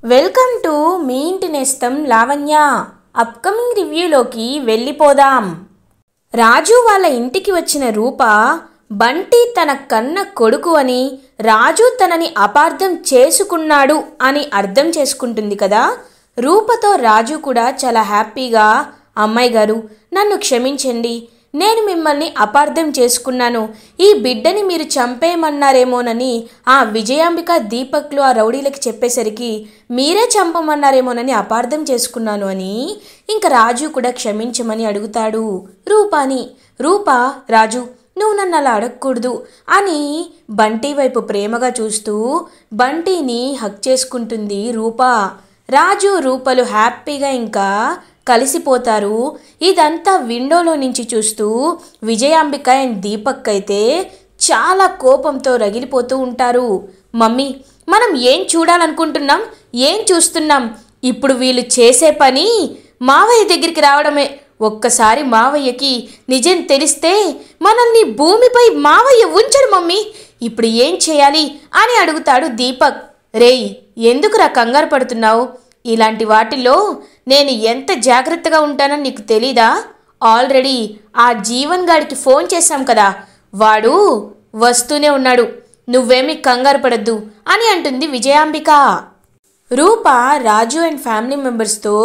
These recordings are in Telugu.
వెల్కమ్ టు మీ ఇంటి నేస్తం లావణ్య. అప్కమింగ్ రివ్యూలోకి వెళ్ళిపోదాం. రాజు వాళ్ళ ఇంటికి వచ్చిన రూప బంటి తన కన్న కొడుకు అని, రాజు తనని అపార్థం చేసుకున్నాడు అని అర్థం చేసుకుంటుంది కదా. రూపతో రాజు కూడా చాలా హ్యాపీగా, అమ్మాయి గారు నన్ను క్షమించండి, నేను మిమ్మల్ని అపార్థం చేసుకున్నాను, ఈ బిడ్డని మీరు చంపేయమన్నారేమోనని ఆ విజయాంబిక దీపక్లు ఆ రౌడీలకి చెప్పేసరికి మీరే చంపమన్నారేమోనని అపార్థం చేసుకున్నాను అని ఇంకా రాజు కూడా క్షమించమని అడుగుతాడు రూపాని. రూప, రాజు నువ్వు నన్ను అలా అడగకూడదు అని బంటి వైపు ప్రేమగా చూస్తూ బంటిని హక్ చేసుకుంటుంది రూప. రాజు రూపలు హ్యాపీగా ఇంకా కలిసిపోతారు. ఇదంతా విండోలో నుంచి చూస్తూ విజయాంబిక అండ్ దీపక్ అయితే చాలా కోపంతో రగిలిపోతూ ఉంటారు. మమ్మీ, మనం ఏం చూడాలనుకుంటున్నాం, ఏం చూస్తున్నాం? ఇప్పుడు వీళ్ళు చేసే పని మావయ్య దగ్గరికి రావడమే. ఒక్కసారి మావయ్యకి నిజం తెలిస్తే మనల్ని భూమిపై మావయ్య ఉంచడు మమ్మీ. ఇప్పుడు ఏం చేయాలి అని అడుగుతాడు దీపక్. రేయ్, ఎందుకురా కంగారు పడుతున్నావు? ఇలాంటి వాటిల్లో నేను ఎంత జాగ్రత్తగా ఉంటానని నీకు తెలీదా? ఆల్రెడీ ఆ జీవన్ గాడికి ఫోన్ చేశాం కదా, వాడు వస్తూనే ఉన్నాడు, నువ్వేమీ కంగారు పడద్దు అని అంటుంది విజయాంబిక. రూప రాజు అండ్ ఫ్యామిలీ మెంబర్స్తో,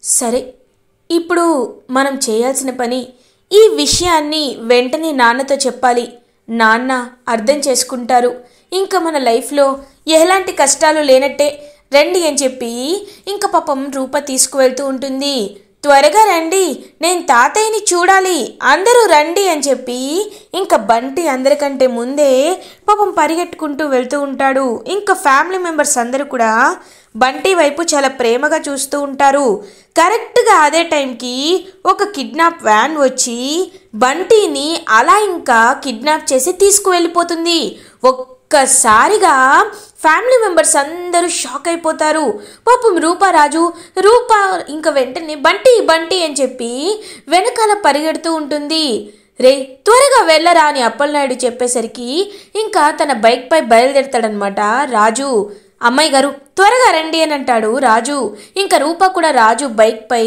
సరే ఇప్పుడు మనం చేయాల్సిన పని ఈ విషయాన్ని వెంటనే నాన్నతో చెప్పాలి, నాన్న అర్థం చేసుకుంటారు, ఇంకా మన లైఫ్లో ఎలాంటి కష్టాలు లేనట్టే, రండి అని చెప్పి ఇంకా పాపం రూప తీసుకువెళ్తూ ఉంటుంది. త్వరగా రండి, నేను తాతయ్యని చూడాలి, అందరూ రండి అని చెప్పి ఇంకా బంటి అందరికంటే ముందే పాపం పరిగెట్టుకుంటూ వెళ్తూ ఉంటాడు. ఇంకా ఫ్యామిలీ మెంబర్స్ అందరూ కూడా బంటి వైపు చాలా ప్రేమగా చూస్తూ ఉంటారు. కరెక్ట్గా అదే టైంకి ఒక కిడ్నాప్ వ్యాన్ వచ్చి బంటిని అలా ఇంకా కిడ్నాప్ చేసి తీసుకువెళ్ళిపోతుంది. ఒక్కసారిగా ఫ్యామిలీ మెంబర్స్ అందరూ షాక్ అయిపోతారు. పాపం రూప ఇంకా వెంటనే బంటి బంటి అని చెప్పి వెనకాల పరిగెడుతూ ఉంటుంది. రే త్వరగా వెళ్ళరా అని అప్పలనాయుడు చెప్పేసరికి ఇంకా తన బైక్పై బయలుదేరుతాడనమాట రాజు. అమ్మాయి గారు త్వరగా రండి అని అంటాడు రాజు. ఇంకా రూప కూడా రాజు బైక్పై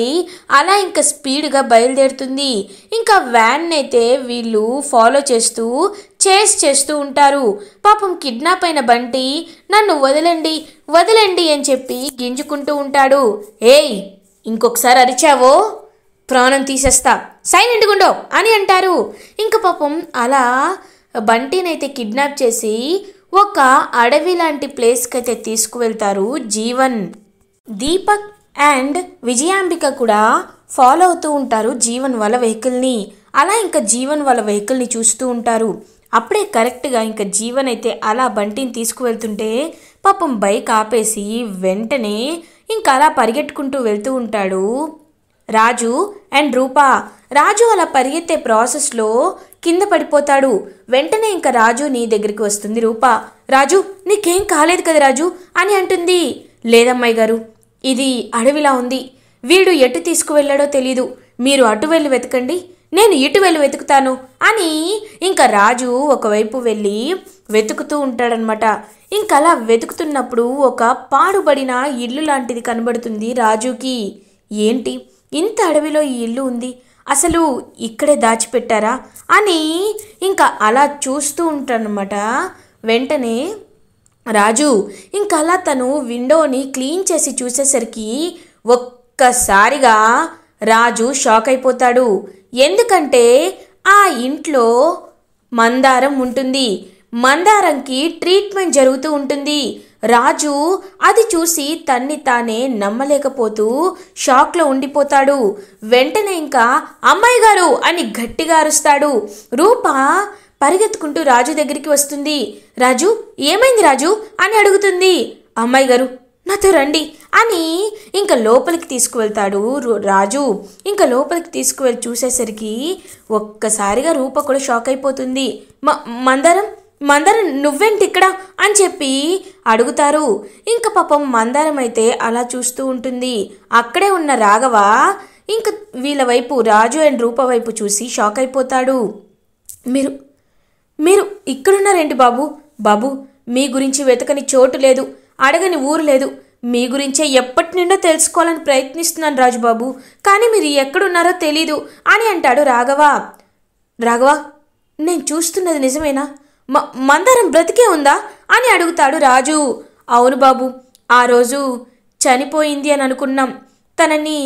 అలా ఇంకా స్పీడ్గా బయలుదేరుతుంది. ఇంకా వ్యాన్ అయితే వీళ్ళు ఫాలో చేస్తూ ఉంటారు. పాపం కిడ్నాప్ అయిన బంటి నన్ను వదలండి వదలండి అని చెప్పి గింజుకుంటూ ఉంటాడు. ఏయ్, ఇంకొకసారి అరిచావో ప్రాణం తీసేస్తా, సైలెంట్గా ఉండో అని అంటారు. ఇంకా పాపం అలా బంటినైతే కిడ్నాప్ చేసి ఒక అడవి లాంటి ప్లేస్కి అయితే తీసుకువెళ్తారు జీవన్. దీపక్ అండ్ విజయాంబిక కూడా ఫాలో అవుతూ ఉంటారు జీవన్ వాళ్ళ వెహికల్ని. అలా ఇంకా జీవన్ వాళ్ళ వెహికల్ని చూస్తూ ఉంటారు. అప్పుడే కరెక్ట్గా ఇంకా జీవన్ అయితే అలా బంటిని తీసుకువెళ్తుంటే పాపం బైక్ ఆపేసి వెంటనే ఇంకా అలా పరిగెట్టుకుంటూ వెళ్తూ ఉంటాడు రాజు అండ్ రూప. రాజు అలా పరిగెత్తే ప్రాసెస్లో కింద పడిపోతాడు. వెంటనే ఇంకా రాజు నీ దగ్గరికి వస్తుంది రూప. రాజు నీకేం కాలేదు కదా రాజు అని అంటుంది. లేదమ్మాయి గారు, ఇది అడవిలా ఉంది, వీడు ఎటు తీసుకువెళ్ళాడో తెలీదు, మీరు అటు వెళ్ళి వెతకండి, నేను ఇటు వెళ్ళి వెతుకుతాను అని ఇంకా రాజు ఒకవైపు వెళ్ళి వెతుకుతూ ఉంటాడనమాట. ఇంకా అలా వెతుకుతున్నప్పుడు ఒక పాడుబడిన ఇల్లు లాంటిది కనబడుతుంది రాజుకి. ఏంటి ఇంత అడవిలో ఈ ఇల్లు ఉంది, అసలు ఇక్కడే దాచిపెట్టారా అని ఇంకా అలా చూస్తూ ఉంటాడనమాట. వెంటనే రాజు ఇంకా అలా తను విండోని క్లీన్ చేసి చూసేసరికి ఒక్కసారిగా రాజు షాక్ అయిపోతాడు. ఎందుకంటే ఆ ఇంట్లో మందారం ఉంటుంది. మందారంకి ట్రీట్మెంట్ జరుగుతూ ఉంటుంది. రాజు అది చూసి తన్ని తానే నమ్మలేకపోతూ షాక్లో ఉండిపోతాడు. వెంటనే ఇంకా అమ్మాయి గారు అని గట్టిగా అరుస్తాడు. రూప పరిగెత్తుకుంటూ రాజు దగ్గరికి వస్తుంది. రాజు ఏమైంది రాజు అని అడుగుతుంది. అమ్మాయి గారు నాతో రండి అని ఇంకా లోపలికి తీసుకువెళ్తాడు రాజు. ఇంకా లోపలికి తీసుకువెళ్ళి చూసేసరికి ఒక్కసారిగా రూప కూడా షాక్ అయిపోతుంది. మందారం మందారం నువ్వేంటి ఇక్కడ అని చెప్పి అడుగుతారు. ఇంకా పాపం మందారం అయితే అలా చూస్తూ ఉంటుంది. అక్కడే ఉన్న రాఘవ ఇంకా వీళ్ళ వైపు రాజు అండ్ రూప వైపు చూసి షాక్ అయిపోతాడు. మీరు ఇక్కడున్నారేంటి బాబు? బాబు మీ గురించి వెతకని చోటు లేదు, అడగని ఊరు లేదు, మీ గురించే ఎప్పటి నుండో తెలుసుకోవాలని ప్రయత్నిస్తున్నాను రాజుబాబు, కానీ మీరు ఎక్కడున్నారో తెలీదు అని అంటాడు రాఘవ. రాఘవ, నేను చూస్తున్నది నిజమేనా? మందారం బ్రతికే ఉందా అని అడుగుతాడు రాజు. అవును బాబు, ఆ రోజు చనిపోయింది అని అనుకున్నాం. తనని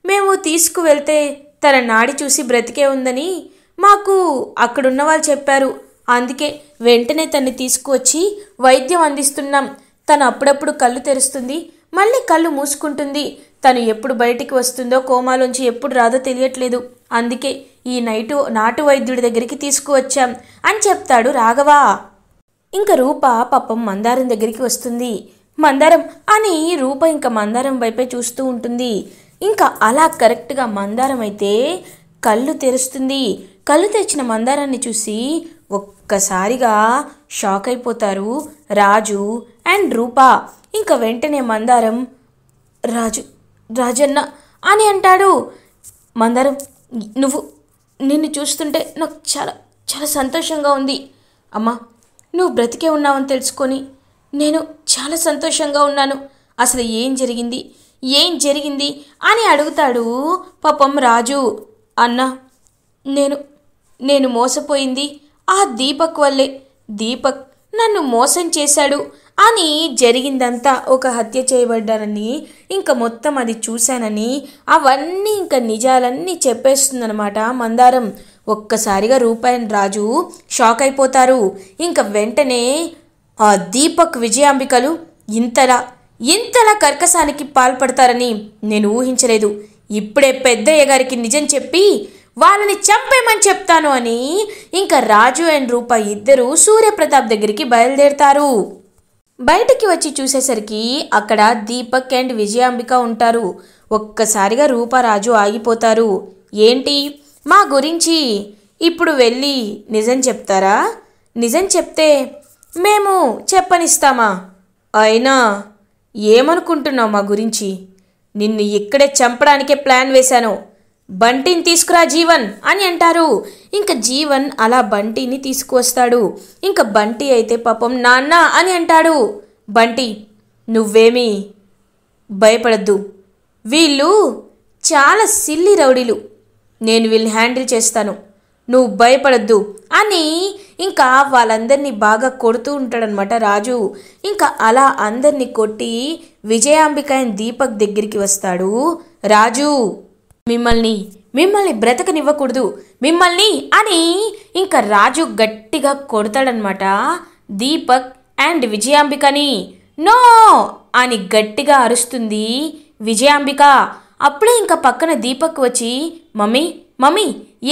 మేము తీసుకువెళ్తే తన నాడి చూసి బ్రతికే ఉందని మాకు అక్కడున్న వాళ్ళు చెప్పారు. అందుకే వెంటనే తన్ని తీసుకువచ్చి వైద్యం అందిస్తున్నాం. తను అప్పుడప్పుడు కళ్ళు తెరుస్తుంది, మళ్ళీ కళ్ళు మూసుకుంటుంది. తను ఎప్పుడు బయటికి వస్తుందో, కోమాలోంచి ఎప్పుడు రాదో తెలియట్లేదు. అందుకే ఈ నాటు వైద్యుడి దగ్గరికి తీసుకువచ్చాం అని చెప్తాడు రాఘవ. ఇంకా రూప పాపం మందారం దగ్గరికి వస్తుంది. మందారం అని రూప ఇంకా మందారం వైపే చూస్తూ ఉంటుంది. ఇంకా అలా కరెక్ట్గా మందారం అయితే కళ్ళు తెరుస్తుంది. కళ్ళు తెరిచిన మందారాన్ని చూసి ఒక్కసారిగా షాక్ అయిపోతారు రాజు అండ్ రూప. ఇంకా వెంటనే మందారం రాజన్న అని అంటాడు. మందారం, నిన్ను చూస్తుంటే నాకు చాలా చాలా సంతోషంగా ఉంది. అమ్మా, నువ్వు బ్రతికే ఉన్నావని తెలుసుకొని నేను చాలా సంతోషంగా ఉన్నాను. అసలు ఏం జరిగింది అని అడుగుతాడు పాపం రాజు. అన్నా, నేను మోసపోయింది ఆ దీపక్ వల్లే. దీపక్ నన్ను మోసం చేశాడు అని, జరిగిందంతా ఒక హత్య చేయబడ్డానని, ఇంకా మొత్తం అది చూశానని, అవన్నీ ఇంకా నిజాలన్నీ చెప్పేస్తుందనమాట మందారం. ఒక్కసారిగా రూపాయన్ రాజు షాక్ అయిపోతారు. ఇంకా వెంటనే ఆ దీపక్ విజయాంబికలు ఇంతలా కర్కశానికి పాల్పడతారని నేను ఊహించలేదు. ఇప్పుడే పెద్దయ్య గారికి నిజం చెప్పి వాళ్ళని చంపేమని చెప్తాను అని ఇంకా రాజు అండ్ రూప ఇద్దరు సూర్యప్రతాప్ దగ్గరికి బయలుదేరుతారు. బయటికి వచ్చి చూసేసరికి అక్కడ దీపక్ అండ్ విజయాంబిక ఉంటారు. ఒక్కసారిగా రూపరాజు ఆగిపోతారు. ఏంటి, మా గురించి ఇప్పుడు వెళ్ళి నిజం చెప్తారా? నిజం చెప్తే మేము చెప్పనిస్తామా? అయినా ఏమనుకుంటున్నావు మా గురించి? నిన్ను ఇక్కడే చంపడానికే ప్లాన్ వేశాను. బంటిని తీసుకురా జీవన్ అని అంటారు. ఇంకా జీవన్ అలా బంటిని తీసుకువస్తాడు. ఇంకా బంటి అయితే పాపం నాన్న అని అంటాడు. బంటి, నువ్వేమీ భయపడద్దు. వీళ్ళు చాలా సిల్లి రౌడీలు. నేను వీళ్ళని హ్యాండిల్ చేస్తాను. నువ్వు భయపడద్దు అని ఇంకా వాళ్ళందరినీ బాగా కొడుతూ ఉంటాడనమాట రాజు. ఇంకా అలా అందరినీ కొట్టి విజయాంబిక అండ్ దీపక్ దగ్గరికి వస్తాడు రాజు. మిమ్మల్ని బ్రతకనివ్వకూడదు మిమ్మల్ని అని ఇంకా రాజు గట్టిగా కొడతాడనమాట దీపక్ అండ్ విజయాంబికని. నో అని గట్టిగా అరుస్తుంది విజయాంబిక. అప్పుడే ఇంకా పక్కన దీపక్ వచ్చి మమ్మీ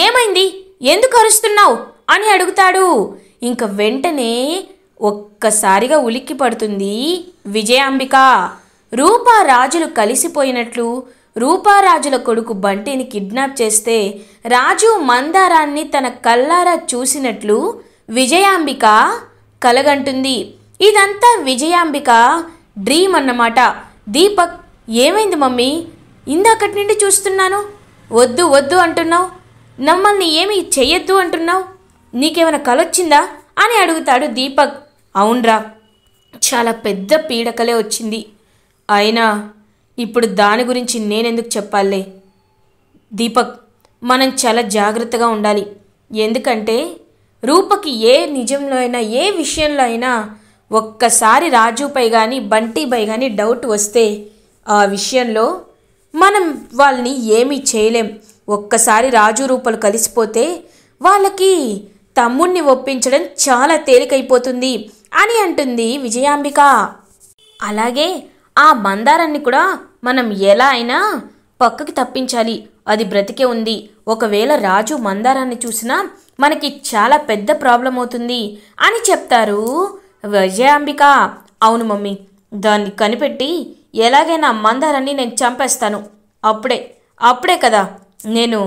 ఏమైంది, ఎందుకు అరుస్తున్నావు అని అడుగుతాడు. ఇంక వెంటనే ఒక్కసారిగా ఉలిక్కి పడుతుంది విజయాంబిక. రూపారాజులు కలిసిపోయినట్లు రూపారాజుల కొడుకు బంటిని కిడ్నాప్ చేస్తే రాజు మందారాన్ని తన కళ్ళారా చూసినట్లు విజయాంబిక కలగంటుంది. ఇదంతా విజయాంబిక డ్రీమ్ అన్నమాట. దీపక్, ఏమైంది మమ్మీ? ఇందాకటి నుండి చూస్తున్నాను, వద్దు అంటున్నావు, మమ్మల్ని ఏమీ చెయ్యొద్దు అంటున్నావు, నీకేమైనా కలొచ్చిందా అని అడుగుతాడు దీపక్. అవునరా, చాలా పెద్ద పీడకలే వచ్చింది. అయినా ఇప్పుడు దాని గురించి నేనెందుకు చెప్పాలే దీపక్, మనం చాలా జాగ్రత్తగా ఉండాలి. ఎందుకంటే రూపకి ఏ నిజంలో అయినా ఏ విషయంలో అయినా ఒక్కసారి రాజుపై కానీ బంటిపై కానీ డౌట్ వస్తే ఆ విషయంలో మనం వాళ్ళని ఏమీ చేయలేం. ఒక్కసారి రాజు రూపలు కలిసిపోతే వాళ్ళకి తమ్ముణ్ణి ఒప్పించడం చాలా తేలికైపోతుంది అని అంటుంది విజయాంబిక. అలాగే ఆ మందారాన్ని కూడా మనం ఎలా అయినా పక్కకి తప్పించాలి. అది బ్రతికే ఉంది. ఒకవేళ రాజు మందారాన్ని చూసినా మనకి చాలా పెద్ద ప్రాబ్లం అవుతుంది అని చెప్తారు విజయాంబిక. అవును మమ్మీ, దాన్ని కనిపెట్టి ఎలాగైనా మందారాన్ని నేను చంపేస్తాను. అప్పుడే కదా నేను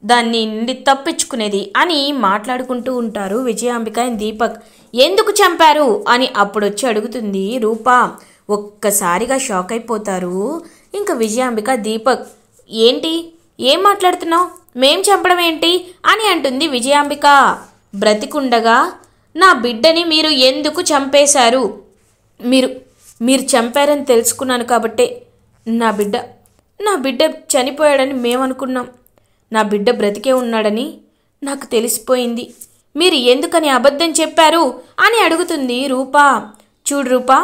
దాన్ని నుండి తప్పించుకునేది అని మాట్లాడుకుంటూ ఉంటారు విజయాంబిక అండ్ దీపక్. ఎందుకు చంపారు అని అప్పుడొచ్చి అడుగుతుంది రూప. ఒక్కసారిగా షాక్ అయిపోతారు ఇంకా విజయాంబిక. దీపక్, ఏంటి, ఏం మాట్లాడుతున్నావు? మేం చంపడం ఏంటి అని అంటుంది విజయాంబిక. బ్రతికుండగా నా బిడ్డని మీరు ఎందుకు చంపేశారు? మీరు చంపారని తెలుసుకున్నాను కాబట్టే నా బిడ్డ నా బిడ్డ చనిపోయాడని మేమనుకున్నాం. నా బిడ్డ బ్రతికే ఉన్నాడని నాకు తెలిసిపోయింది. మీరు ఎందుకని అబద్ధం చెప్పారు అని అడుగుతుంది రూపా. చూడు రూపా,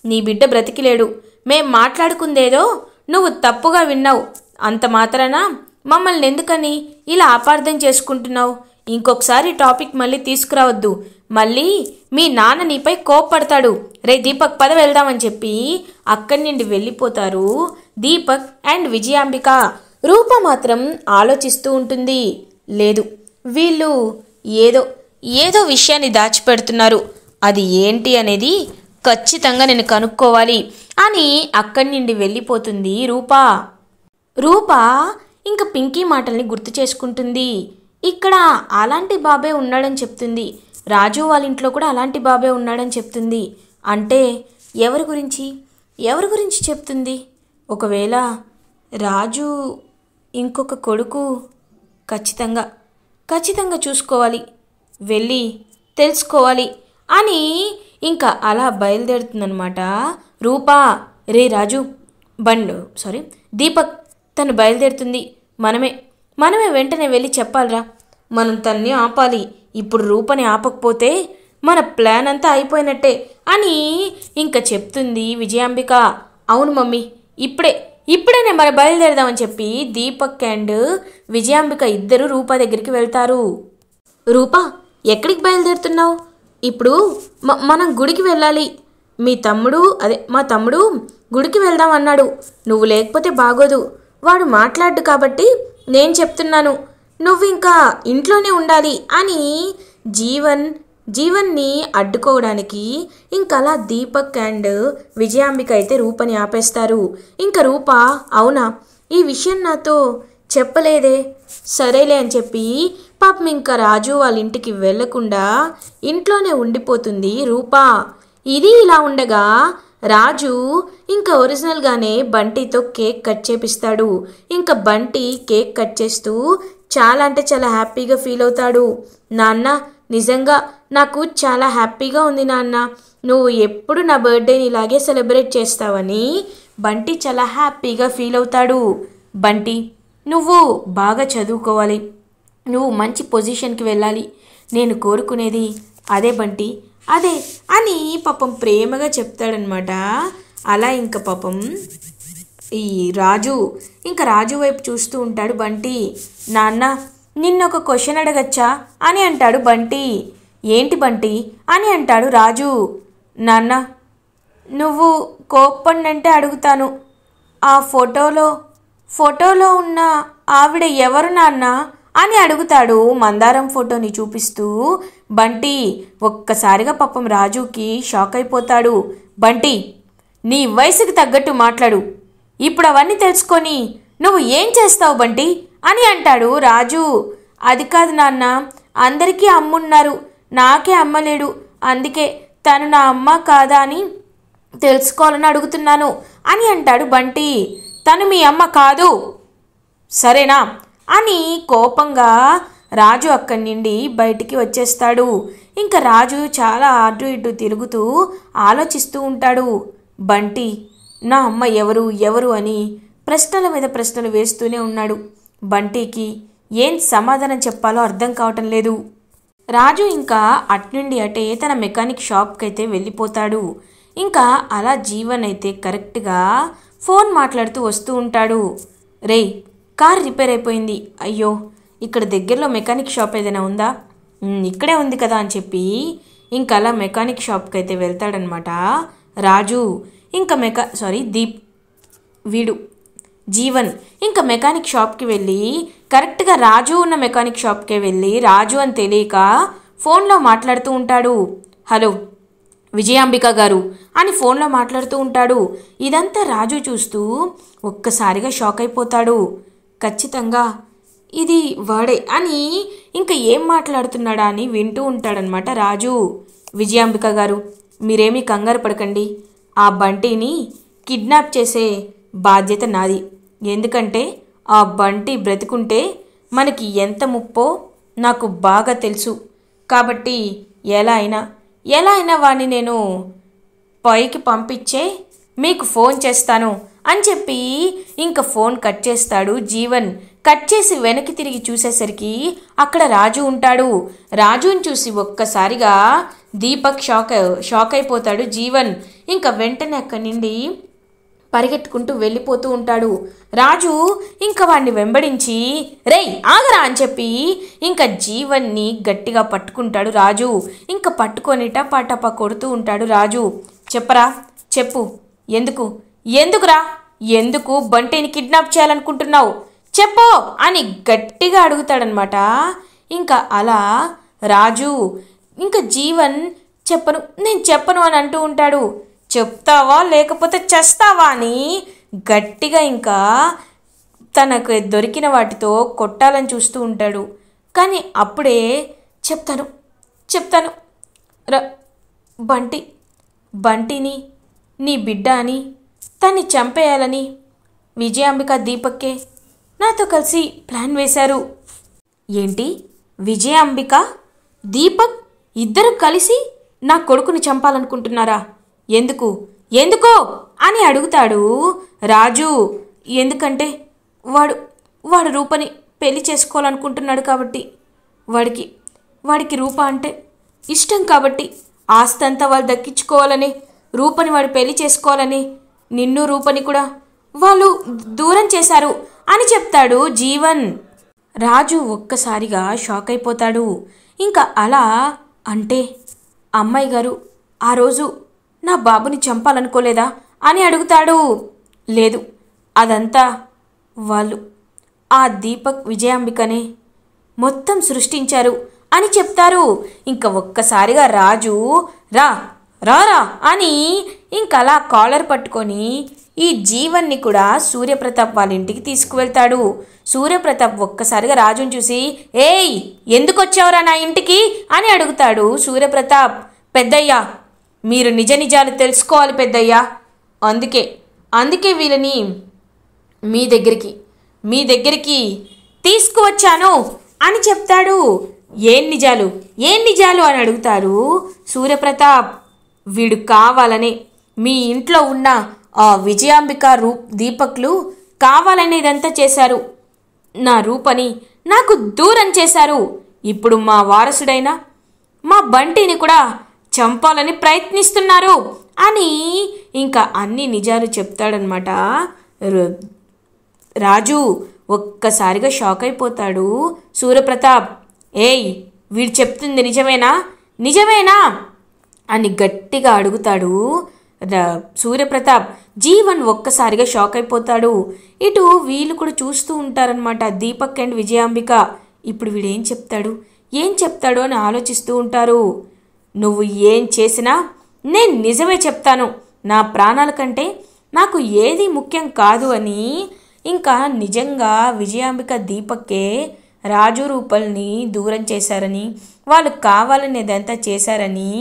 నీ బిడ్డ బ్రతికిలేడు. మేం మాట్లాడుకుందేదో నువ్వు తప్పుగా విన్నావు. అంత మాత్రాన మమ్మల్ని ఎందుకని ఇలా అపార్థం చేసుకుంటున్నావు? ఇంకొకసారి టాపిక్ మళ్ళీ తీసుకురావద్దు. మళ్ళీ మీ నాన్న నీపై కోప్పడతాడు. రే దీపక్, పద వెళ్దామని చెప్పి అక్కడి నుండి వెళ్ళిపోతారు దీపక్ అండ్ విజయాంబిక. రూప మాత్రం ఆలోచిస్తూ ఉంటుంది. లేదు, వీళ్ళు ఏదో ఏదో విషయాన్ని దాచిపెడుతున్నారు. అది ఏంటి అనేది ఖచ్చితంగా నేను కనుక్కోవాలి అని అక్కడి నుండి వెళ్ళిపోతుంది రూపా. రూప ఇంకా పింకీ మాటల్ని గుర్తు చేసుకుంటుంది. ఇక్కడ అలాంటి బాబే ఉన్నాడని చెప్తుంది. రాజు వాళ్ళ ఇంట్లో కూడా అలాంటి బాబే ఉన్నాడని చెప్తుంది. అంటే ఎవరి గురించి చెప్తుంది? ఒకవేళ రాజు ఇంకొక కొడుకు ఖచ్చితంగా చూసుకోవాలి, వెళ్ళి తెలుసుకోవాలి అని ఇంకా అలా బయలుదేరుతుందనమాట రూపా. రే రాజు, దీపక్ తను బయలుదేరుతుంది. మనమే వెంటనే వెళ్ళి చెప్పాలిరా. మనం తన్ని ఆపాలి. ఇప్పుడు రూపని ఆపకపోతే మన ప్లాన్ అంతా అయిపోయినట్టే అని ఇంకా చెప్తుంది విజయాంబిక. అవును మమ్మీ, ఇప్పుడేనే మరి బయలుదేరదామని చెప్పి దీపక్ అండ్ విజయాంబిక ఇద్దరు రూపా దగ్గరికి వెళ్తారు. రూపా, ఎక్కడికి బయలుదేరుతున్నావు? ఇప్పుడు మనం గుడికి వెళ్ళాలి. మా తమ్ముడు గుడికి వెళ్దాం అన్నాడు. నువ్వు లేకపోతే బాగోదు. వాడు మాట్లాడు కాబట్టి నేను చెప్తున్నాను. నువ్వు ఇంకా ఇంట్లోనే ఉండాలి అని జీవన్ని అడ్డుకోవడానికి ఇంకలా దీపక్ అండ్ విజయాంబిక అయితే రూపని ఆపేస్తారు. ఇంకా రూప, అవునా, ఈ విషయం నాతో చెప్పలేదే, సరేలే అని చెప్పి పాపం ఇంకా రాజు వాళ్ళ ఇంటికి వెళ్లకుండా ఇంట్లోనే ఉండిపోతుంది రూప. ఇది ఇలా ఉండగా రాజు ఇంకా ఒరిజినల్గానే బంటితో కేక్ కట్ చేపిస్తాడు. ఇంకా బంటి కేక్ కట్ చేస్తూ చాలా అంటే చాలా హ్యాపీగా ఫీల్ అవుతాడు. నాన్న, నిజంగా నాకు చాలా హ్యాపీగా ఉంది నాన్న. నువ్వు ఎప్పుడు నా బర్త్డేని ఇలాగే సెలబ్రేట్ చేస్తావని బంటి చాలా హ్యాపీగా ఫీల్ అవుతాడు. బంటి, నువ్వు బాగా చదువుకోవాలి, నువ్వు మంచి పొజిషన్కి వెళ్ళాలి. నేను కోరుకునేది అదే బంటి, అదే అని పాపం ప్రేమగా చెప్తాడనమాట. అలా ఇంకా పాపం ఈ రాజు వైపు చూస్తూ ఉంటాడు బంటి. నాన్న, నిన్నొక క్వశ్చన్ అడగచ్చా అని అంటాడు బంటి. ఏంటి బంటి అని అంటాడు రాజు. నాన్న, నువ్వు కోప్పండంటే అడుగుతాను. ఆ ఫోటోలో ఉన్న ఆవిడ ఎవరు నాన్న అని అడుగుతాడు మందారం ఫోటోని చూపిస్తూ. బంటి ఒక్కసారిగా పాపం రాజుకి షాక్ అయిపోతాడు. బంటి, నీ వయసుకి తగ్గట్టు మాట్లాడు. ఇప్పుడు అవన్నీ తెలుసుకొని నువ్వు ఏం చేస్తావు బంటి అని అంటాడు రాజు. అది కాదు నాన్న, అందరికీ అమ్మున్నారు, నాకే అమ్మలేడు. అందుకే తను నా అమ్మ కాదా అని తెలుసుకోవాలని అడుగుతున్నాను అని అంటాడు బంటి. తను మీ అమ్మ కాదు, సరేనా అని కోపంగా రాజు అక్కడి నుండి బయటికి వచ్చేస్తాడు. ఇంకా రాజు చాలా అటు ఇటు తిరుగుతూ ఆలోచిస్తూ ఉంటాడు. బంటి నా అమ్మ ఎవరు అని ప్రశ్నల మీద ప్రశ్నలు వేస్తూనే ఉన్నాడు. బంటికి ఏం సమాధానం చెప్పాలో అర్థం కావటం లేదు. రాజు ఇంకా అట్నుండి అటే తన మెకానిక్ షాప్కి అయితే వెళ్ళిపోతాడు. ఇంకా అలా జీవన్ అయితే కరెక్ట్గా ఫోన్ మాట్లాడుతూ వస్తూ ఉంటాడు. రేయ్, కార్ రిపేర్ అయిపోయింది. అయ్యో, ఇక్కడ దగ్గరలో మెకానిక్ షాప్ ఏదైనా ఉందా? ఇక్కడే ఉంది కదా అని చెప్పి ఇంకా అలా మెకానిక్ షాప్కి అయితే వెళ్తాడనమాట రాజు. ఇంకా జీవన్ ఇంకా మెకానిక్ షాప్కి వెళ్ళి కరెక్ట్గా రాజు ఉన్న మెకానిక్ షాప్కే వెళ్ళి రాజు అని తెలియక ఫోన్లో మాట్లాడుతూ ఉంటాడు. హలో విజయాంబిక గారు అని ఫోన్లో మాట్లాడుతూ ఉంటాడు. ఇదంతా రాజు చూస్తూ ఒక్కసారిగా షాక్ అయిపోతాడు. ఖచ్చితంగా ఇది వాడే అని ఇంకా ఏం మాట్లాడుతున్నాడా అని వింటూ ఉంటాడనమాట రాజు. విజయాంబిక గారు, మీరేమీ కంగారు పడకండి. ఆ బంటిని కిడ్నాప్ చేసే బాధ్యత నాది. ఎందుకంటే ఆ బంటి బ్రతికుంటే మనకి ఎంత ముప్పో నాకు బాగా తెలుసు. కాబట్టి ఎలా అయినా వాడిని నేను పైకి పంపించే మీకు ఫోన్ చేస్తాను అని చెప్పి ఇంకా ఫోన్ కట్ చేస్తాడు జీవన్. కట్ చేసి వెనక్కి తిరిగి చూసేసరికి అక్కడ రాజు ఉంటాడు. రాజుని చూసి ఒక్కసారిగా దీపక్ షాక్ అయిపోతాడు జీవన్. ఇంకా వెంటనే అక్కడి నుండి పరిగెత్తుకుంటూ వెళ్ళిపోతూ ఉంటాడు. రాజు ఇంకా వాడిని వెంబడించి రేయ్ ఆగరా అని చెప్పి ఇంకా జీవన్ని గట్టిగా పట్టుకుంటాడు రాజు. ఇంకా పట్టుకొని టపా కొడుతూ ఉంటాడు రాజు. చెప్పరా, చెప్పు, ఎందుకురా, ఎందుకు బంటిని కిడ్నాప్ చేయాలనుకుంటున్నావు చెప్పు అని గట్టిగా అడుగుతాడనమాట. ఇంకా అలా రాజు ఇంకా జీవన్ నేను చెప్పను అని అంటూ ఉంటాడు. చెప్తావా లేకపోతే చేస్తావా అని గట్టిగా ఇంకా తనకు దొరికిన వాటితో కొట్టాలని చూస్తూ ఉంటాడు. కానీ అప్పుడే చెప్తాను బంటిని నీ బిడ్డ అని తన్ని చంపేయాలని విజయాంబిక దీపక్కే నాతో కలిసి ప్లాన్ వేశారు. ఏంటి, విజయాంబిక దీపక్ ఇద్దరు కలిసి నా కొడుకుని చంపాలనుకుంటున్నారా? ఎందుకో అని అడుగుతాడు రాజు. ఎందుకంటే వాడు రూపని పెళ్లి చేసుకోవాలనుకుంటున్నాడు కాబట్టి, వాడికి రూప అంటే ఇష్టం కాబట్టి, ఆస్తంతా వాళ్ళు దక్కించుకోవాలని, రూపని వాడు పెళ్లి చేసుకోవాలని నిన్ను రూపని కూడా వాళ్ళు దూరం చేశారు అని చెప్తాడు జీవన్. రాజు ఒక్కసారిగా షాక్ అయిపోతాడు. ఇంకా అలా అంటే అమ్మాయి గారు ఆ రోజు నా బాబుని చంపాలనుకోలేదా అని అడుగుతాడు. లేదు, అదంతా వాళ్ళు ఆ దీపక్ విజయాంబికనే మొత్తం సృష్టించారు అని చెప్తారు. ఇంకా ఒక్కసారిగా రాజు రా అని ఇంకలా కాలర్ పట్టుకొని ఈ జీవన్ని కూడా సూర్యప్రతాప్ వాళ్ళ ఇంటికి తీసుకువెళ్తాడు. సూర్యప్రతాప్ ఒక్కసారిగా రాజుని చూసి ఏయ్ ఎందుకు వచ్చావురా నా ఇంటికి అని అడుగుతాడు సూర్యప్రతాప్. పెద్దయ్యా, మీరు నిజాలు తెలుసుకోవాలి పెద్దయ్యా, అందుకే వీళ్ళని మీ దగ్గరికి తీసుకువచ్చాను అని చెప్తాడు. ఏం నిజాలు అని అడుగుతాడు సూర్యప్రతాప్. వీడు కావాలనే మీ ఇంట్లో ఉన్న ఆ విజయాంబిక దీపక్లు కావాలనే ఇదంతా చేశారు. నా రూపని నాకు దూరం చేశారు. ఇప్పుడు మా వారసుడైన మా బంటిని కూడా చంపాలని ప్రయత్నిస్తున్నారు అని ఇంకా అన్ని నిజాలు చెప్తాడనమాట రాజు. ఒక్కసారిగా షాక్ అయిపోతాడు సూర్యప్రతాప్. ఏయ్ వీడు చెప్తుంది నిజమేనా అని గట్టిగా అడుగుతాడు సూర్యప్రతాప్. జీవన్ ఒక్కసారిగా షాక్ అయిపోతాడు. ఇటు వీళ్ళు కూడా చూస్తూ ఉంటారనమాట దీపక్ అండ్ విజయాంబిక. ఇప్పుడు వీడేం చెప్తాడు అని ఆలోచిస్తూ ఉంటారు. నువ్వు ఏం చేసినా నేను నిజమే చెప్తాను, నా ప్రాణాల కంటే నాకు ఏది ముఖ్యం కాదు అని ఇంకా నిజంగా విజయాంబిక దీపక్కే రాజు రూపల్ని దూరం చేశారని, వాళ్ళు కావాలని ఇదంతా చేశారని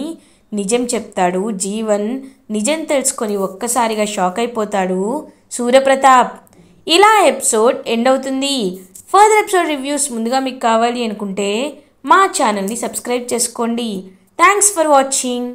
నిజం చెప్తాడు జీవన్. నిజం తెలుసుకొని ఒక్కసారిగా షాక్ అయిపోతాడు సూర్యప్రతాప్. ఇలా ఎపిసోడ్ ఎండ్ అవుతుంది. ఫర్దర్ ఎపిసోడ్ రివ్యూస్ ముందుగా మీకు కావాలి అనుకుంటే మా ఛానల్ని సబ్స్క్రైబ్ చేసుకోండి. Thanks for watching.